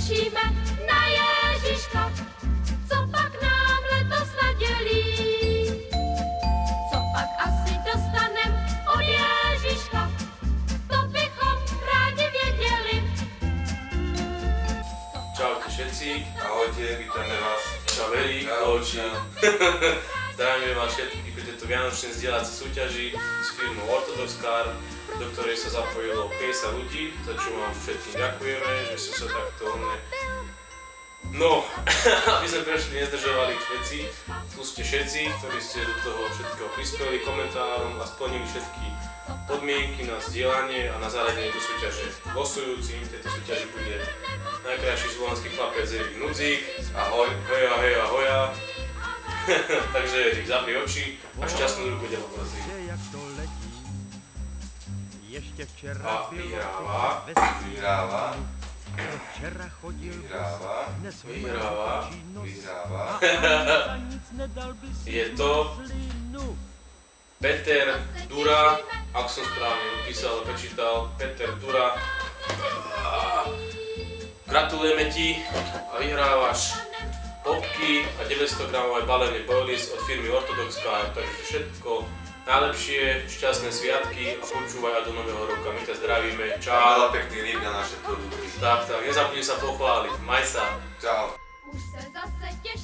těšíme na Ježiška, co pak nám letos nadělí. Co pak asi dostanem od Ježiška, to bychom rádi věděli. Čaute všetci. Ahojte, vítame vás. Čau Erik, Olči. Zdravíme vás všetkých pri tejto vianočnej zdieľacej súťaži s firmou Orthodox Car, do ktorej sa zapojilo 50 ľudí, za čo vám všetkým ďakujeme, že ste sa takto No, aby sme prešli, nezdržovali všetci, tu ste všetci, ktorí ste do toho všetkého prispeli komentárom a splnili všetky podmienky na zdieľanie a na zaradenie do súťaže. Losujúcim v tejto súťaži bude najkrajší slovenský chlapec Erik Nudzík. Ahoj. Hoja, hoja, hoja. Takže Erik, zapri oči a šťastnú ruku ťa poprosím. A vyhráva. Vyhráva. Je to Peter Dura, ak som správne upísal, prečítal, Peter Dura. Gratulujeme ti a vyhrávaš popky a 900 gramové balenie Boilies od firmy Orthodox Car, takže všetko najlepšie, šťastné sviatky a počúvaj do nového roka. My ťa zdravíme, čau. Veľa pekný rýb na naše produkty. Tak, nezabudni sa pochváliť. Maj sa. Čau. Už se zase těší.